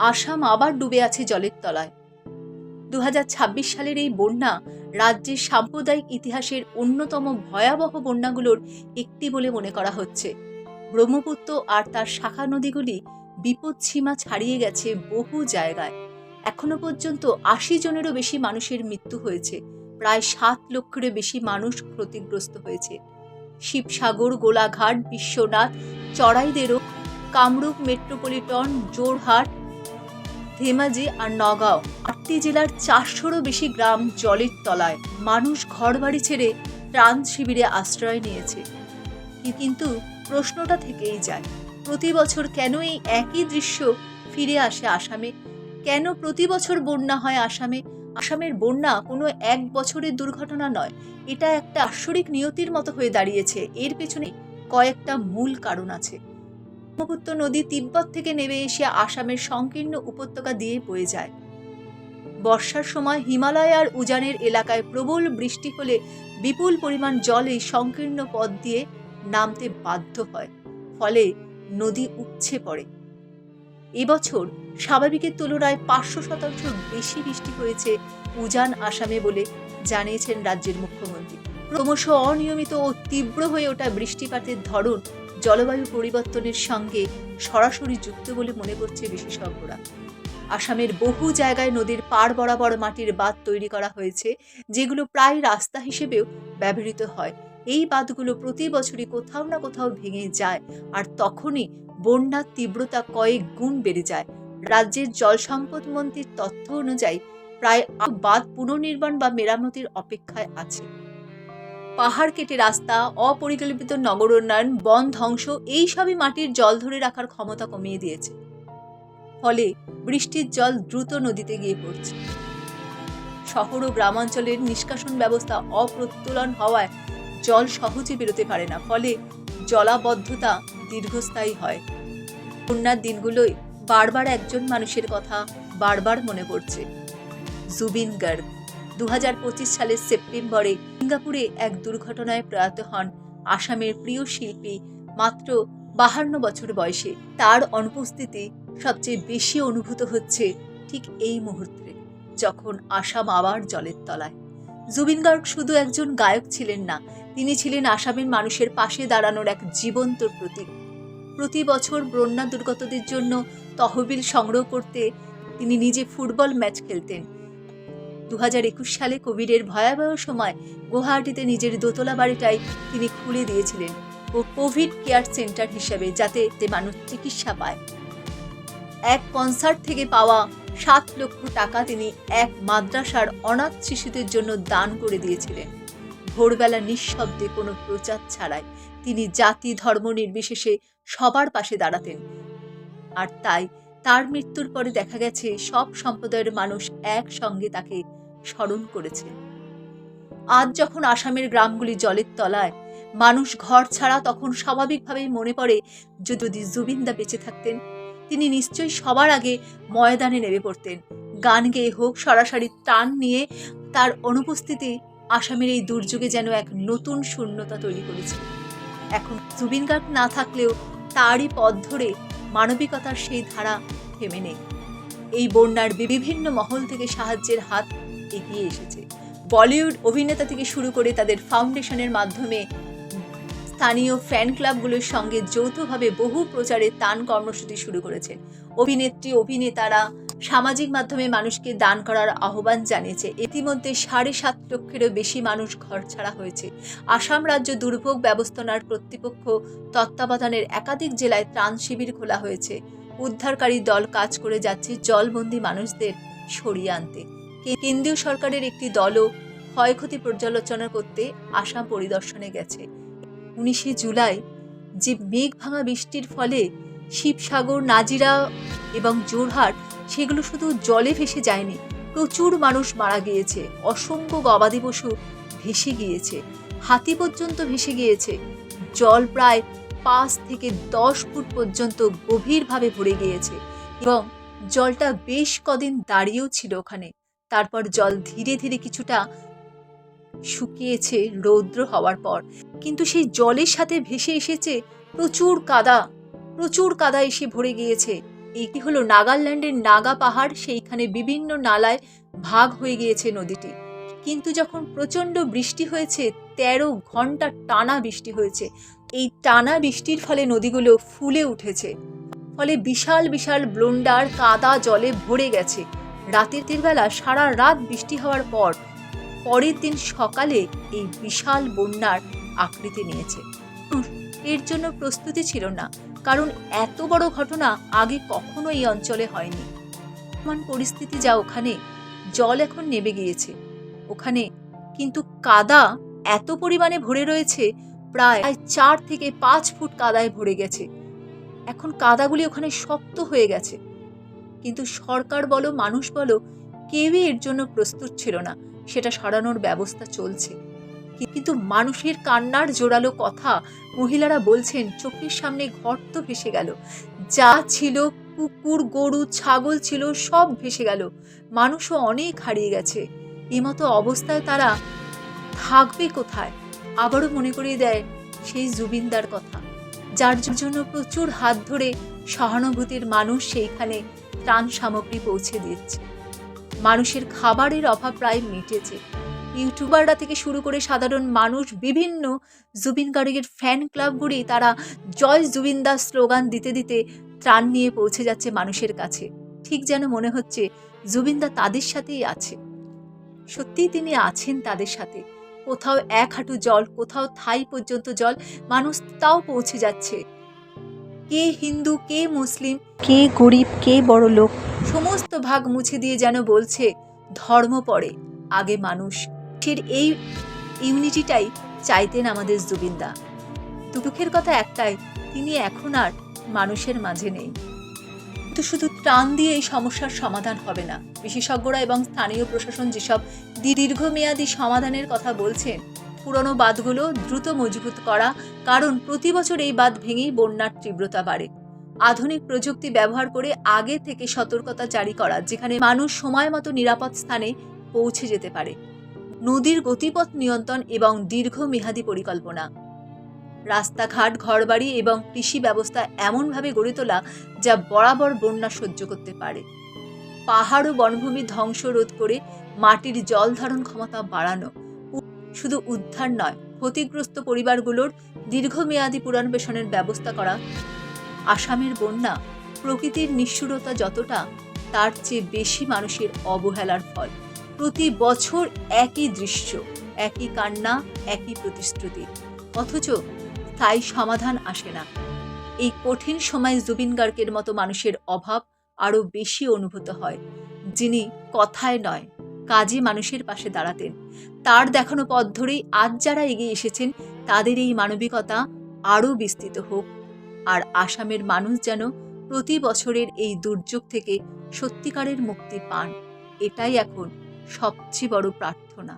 আসাম আবার ডুবে আছে জলের তলায়। 2026 সালের এই বন্যা রাজ্যের সাম্প্রদায়িক ইতিহাসের অন্যতম ভয়াবহ বন্যাগুলোর একটি বলে মনে করা হচ্ছে। ব্রহ্মপুত্র আর তার শাখা নদীগুলি বিপদসীমা ছাড়িয়ে গেছে বহু জায়গায়। এখনো পর্যন্ত 80 জনেরও বেশি মানুষের মৃত্যু হয়েছে, প্রায় 7 লক্ষেরও বেশি মানুষ ক্ষতিগ্রস্ত হয়েছে। শিবসাগর, গোলাঘাট, বিশ্বনাথ, চড়াইদেরো, কামরূপ মেট্রোপলিটন, জোরহাট, ধেমাজি আর নগাঁও 8টি জেলার 400রও বেশি গ্রাম জলের তলায়। মানুষ ঘরবাড়ি ছেড়ে ত্রাণ শিবিরে আশ্রয় নিয়েছে। কিন্তু প্রশ্নটা থেকেই যায়, প্রতি বছর কেন এই একই দৃশ্য ফিরে আসে আসামে? কেন প্রতি বছর বন্যা হয় আসামে? আসামের বন্যা কোনো এক বছরের দুর্ঘটনা নয়, এটা একটা আশ্বরিক নিয়তির মতো হয়ে দাঁড়িয়েছে। এর পেছনে কয়েকটা মূল কারণ আছে। ব্রহ্মপুত্র নদী তিব্বত থেকে নেমে এসে আসামের সংকীর্ণ উপত্যকা দিয়ে বয়ে যায়। বর্ষার সময় হিমালয় আর উজানের এলাকায় প্রবল বৃষ্টি হলে বিপুল পরিমাণ জল এই সংকীর্ণ পথ দিয়ে নামতে বাধ্য হয়, ফলে নদী উপচে পড়ে। এবছর স্বাভাবিকের তুলনায় 500% বেশি বৃষ্টি হয়েছে উজান আসামে বলে জানিয়েছেন রাজ্যের মুখ্যমন্ত্রী। ক্রমশ অনিয়মিত ও তীব্র হয়ে ওঠা বৃষ্টিপাতের ধরন জলবায়ু পরিবর্তনের সঙ্গে সরাসরি যুক্ত বলে মনে করছে বিশেষজ্ঞরা। আসামের বহু জায়গায় নদীর পাড় বরাবর মাটির বাঁধ তৈরি করা হয়েছে, যেগুলো প্রায় রাস্তা হিসেবেও ব্যবহৃত হয়। এই বাঁধগুলো প্রতি বছরই কোথাও না কোথাও ভেঙে যায়, আর তখনই বন্যার তীব্রতা কয়েক গুণ বেড়ে যায়। রাজ্যের জল সম্পদ মন্ত্রীর তথ্য অনুযায়ী প্রায় বাঁধ পুনর্নির্মাণ বা মেরামতির অপেক্ষায় আছে। পাহাড় কেটে রাস্তা, অপরিকল্পিত নগর উন্নয়ন, বন ধ্বংস এইসবই মাটির জল ধরে রাখার ক্ষমতা কমিয়ে দিয়েছে। ফলে বৃষ্টির জল দ্রুত নদীতে গিয়ে পড়ছে। শহর ও গ্রামাঞ্চলের নিষ্কাশন ব্যবস্থা অপ্রতুলন হওয়ায় জল সহজে বেরোতে পারে না, ফলে জলাবদ্ধতা দীর্ঘস্থায়ী হয়। বন্যার দিনগুলোই বারবার একজন মানুষের কথা বারবার মনে পড়ছে, জুবিন গার্গ। 2025 সালের সেপ্টেম্বরে সিঙ্গাপুরে এক দুর্ঘটনায় প্রয়াত হন আসামের প্রিয় শিল্পী, মাত্র 52 বছর বয়সে। তার অনুপস্থিতি সবচেয়ে বেশি অনুভূত হচ্ছে ঠিক এই মুহূর্তে, যখন আসাম আবার জলের তলায়। জুবিন গার্গ শুধু একজন গায়ক ছিলেন না, তিনি ছিলেন আসামের মানুষের পাশে দাঁড়ানোর এক জীবন্ত প্রতীক। প্রতি বছর বন্যা দুর্গতদের জন্য তহবিল সংগ্রহ করতে তিনি নিজে ফুটবল ম্যাচ খেলতেন। 2021 সালে কোভিডের ভয়াবহ সময় গুয়াহাটিতে নিজের দোতলা বাড়িটাই তিনি খুলে দিয়েছিলেন ও কোভিড কেয়ার সেন্টার হিসেবে, যাতে মানুষ চিকিৎসা পায়। এক কনসার্ট থেকে পাওয়া 7 লক্ষ টাকা তিনি এক মাদ্রাসার অনাথ শিশুদের জন্য দান করে দিয়েছিলেন। ভোরবেলা নিঃশব্দে, কোনো প্রচার ছাড়াই তিনি জাতি ধর্ম নির্বিশেষে সবার পাশে দাঁড়াতেন। আর তাই তার মৃত্যুর পরে দেখা গেছে সব সম্প্রদায়ের মানুষ একসঙ্গে তাকে স্মরণ করেছে। আজ যখন আসামের গ্রামগুলি জলের তলায়, মানুষ ঘর ছাড়া, তখন স্বাভাবিকভাবেই মনে পড়ে যদি জুবিনদা বেঁচে থাকতেন, তিনি নিশ্চয়ই সবার আগে ময়দানে নেমে পড়তেন। গান গেয়ে হোক, সরাসরি টান নিয়ে। তার অনুপস্থিতি আসামের এই দুর্যোগে যেন এক নতুন শূন্যতা তৈরি করেছে। এখন জুবিন গার্গ না থাকলেও তারই পথ ধরে মানবিকতার সেই ধারা থেমে নেই। এই বন্যার বিভিন্ন মহল থেকে সাহায্যের হাত এগিয়ে এসেছে। বলিউড অভিনেতা থেকে শুরু করে তাদের ফাউন্ডেশনের মাধ্যমে স্থানীয় ফ্যান ক্লাবগুলোর সঙ্গে যৌথভাবে বহু প্রচারে ত্রাণ কর্মসূচি শুরু করেছেন। অভিনেত্রী, অভিনেতারা সামাজিক মাধ্যমে মানুষকে দান করার আহ্বান জানিয়েছে। ইতিমধ্যে 7.5 লক্ষেরও বেশি মানুষ ঘরছাড়া হয়েছে। আসাম রাজ্য দুর্যোগ ব্যবস্থাপনার কর্তৃপক্ষ তত্ত্বাবধানের একাধিক জেলায় ত্রাণ শিবির খোলা হয়েছে। উদ্ধারকারী দল কাজ করে যাচ্ছে জলবন্দী মানুষদের সরিয়ে আনতে। কেন্দ্রীয় সরকারের একটি দলও ক্ষয়ক্ষতি পর্যালোচনা করতে আসাম পরিদর্শনে গেছে। 19 জুলাই যে মেঘ ভাঙা বৃষ্টির ফলে শিবসাগর, নাজিরা এবং জোরহাট, সেগুলো শুধু জলে ভেসে যায়নি, প্রচুর মানুষ মারা গিয়েছে, অসংখ্য গবাদি পশু ভেসে গিয়েছে, হাতি পর্যন্ত ভেসে গিয়েছে। জল প্রায় 5 থেকে 10 ফুট পর্যন্ত গভীরভাবে ভরে গিয়েছে এবং জলটা বেশ কদিন দাঁড়িয়েও ছিল ওখানে। তারপর জল ধীরে ধীরে কিছুটা শুকিয়েছে রৌদ্র হওয়ার পর, কিন্তু সেই জলের সাথে ভেসে এসেছে প্রচুর কাদা এসে ভরে গিয়েছে। এটি হলো নাগাল্যান্ডের নাগা পাহাড়, সেইখানে বিভিন্ন নালায় ভাগ হয়ে গিয়েছে নদীটি। কিন্তু যখন প্রচণ্ড বৃষ্টি হয়েছে, 13 ঘন্টা টানা বৃষ্টি হয়েছে, এই টানা বৃষ্টির ফলে নদীগুলো ফুলে উঠেছে, ফলে বিশাল বিশাল বোল্ডার কাদা জলে ভরে গেছে। রাতের বেলা সারা রাত বৃষ্টি হওয়ার পর পরের দিন সকালে এই বিশাল বন্যার আকৃতি নিয়েছে। এর জন্য প্রস্তুতি ছিল না, কারণ এত বড় ঘটনা আগে কখনো এই অঞ্চলে হয়নি। বর্তমান পরিস্থিতি যা, ওখানে জল এখন নেমে গিয়েছে, ওখানে কিন্তু কাদা এত পরিমাণে ভরে রয়েছে, প্রায় 4 থেকে 5 ফুট কাদায় ভরে গেছে। এখন কাদাগুলি ওখানে শক্ত হয়ে গেছে, কিন্তু সরকার বলো মানুষ বলো কেউই এর জন্য প্রস্তুত ছিল না। সেটা সরানোর ব্যবস্থা চলছে, কিন্তু মানুষের কান্নার জোরালো কথা মহিলারা বলছেন, চোখের সামনে ঘর তো ভেসে গেল, যা ছিল কুকুর গরু ছাগল ছিল সব ভেসে গেল, মানুষও অনেক হারিয়ে গেছে। এমতো অবস্থায় তারা থাকবে কোথায়? আবারও মনে করিয়ে দেয় সেই জুবিনদার কথা, যার জন্য প্রচুর হাত ধরে সহানুভূতির মানুষ সেইখানে ত্রাণ সামগ্রী পৌঁছে দিচ্ছে। মানুষের খাবারের অভাব প্রায় মিটেছে। ইউটিউবাররা থেকে শুরু করে সাধারণ মানুষ, বিভিন্ন জুবিন গার্গের ফ্যান ক্লাবগুলি, তারা জয় জুবিনদার স্লোগান দিতে দিতে ত্রাণ নিয়ে পৌঁছে যাচ্ছে মানুষের কাছে। ঠিক যেন মনে হচ্ছে জুবিনদা তাদের সাথেই আছে। সত্যিই তিনি আছেন তাদের সাথে। কোথাও 1 হাঁটু জল, কোথাও থাই পর্যন্ত জল, মানুষ তাও পৌঁছে যাচ্ছে। কে হিন্দু, কে মুসলিম, কে গরিব, কে বড় লোক, সমস্ত ভাগ মুছে দিয়ে যেন বলছে ধর্ম পড়ে, আগে মানুষ। এই ইউনিটিটাই চাইতেন আমাদের জুবিনদা। দুঃখের কথা একটাই, তিনি এখন আর মানুষের মাঝে নেই। কিন্তু শুধু ত্রাণ দিয়ে এই সমস্যার সমাধান হবে না। বিশেষজ্ঞরা এবং স্থানীয় প্রশাসন যেসব দীর্ঘমেয়াদী সমাধানের কথা বলছেন, পুরনো বাঁধগুলো দ্রুত মজবুত করা, কারণ প্রতি বছর এই বাঁধ ভেঙেই বন্যার তীব্রতা বাড়ে। আধুনিক প্রযুক্তি ব্যবহার করে আগে থেকে সতর্কতা জারি করা, যেখানে মানুষ সময় মতো নিরাপদ স্থানে পৌঁছে যেতে পারে। নদীর গতিপথ নিয়ন্ত্রণ এবং দীর্ঘমেয়াদী পরিকল্পনা। রাস্তাঘাট, ঘরবাড়ি এবং কৃষি ব্যবস্থা এমনভাবে গড়ে তোলা যা বরাবর বন্যা সহ্য করতে পারে। পাহাড় ও বনভূমি ধ্বংস রোধ করে মাটির জল ধারণ ক্ষমতা বাড়ানো। শুধু উদ্ধার নয়, ক্ষতিগ্রস্ত পরিবারগুলোর দীর্ঘমেয়াদী পুনর্বাসনের ব্যবস্থা করা। আসামের বন্যা প্রকৃতির নিষ্ঠুরতা যতটা, তার চেয়ে বেশি মানুষের অবহেলার ফল। প্রতি বছর একই দৃশ্য, একই কান্না, একই প্রতিশ্রুতি, অথচ স্থায়ী সমাধান আসে না। এই কঠিন সময় জুবিন গার্গের মতো মানুষের অভাব আরও বেশি অনুভূত হয়, যিনি কথায় নয় কাজে মানুষের পাশে দাঁড়াতেন। তার দেখানো পথ ধরেই আজ যারা এগিয়ে এসেছেন, তাদের এই মানবিকতা আরও বিস্তৃত হোক, আর আসামের মানুষ যেন প্রতি বছরের এই দুর্যোগ থেকে সত্যিকারের মুক্তি পান। এটাই এখন সবচেয়ে বড় প্রার্থনা।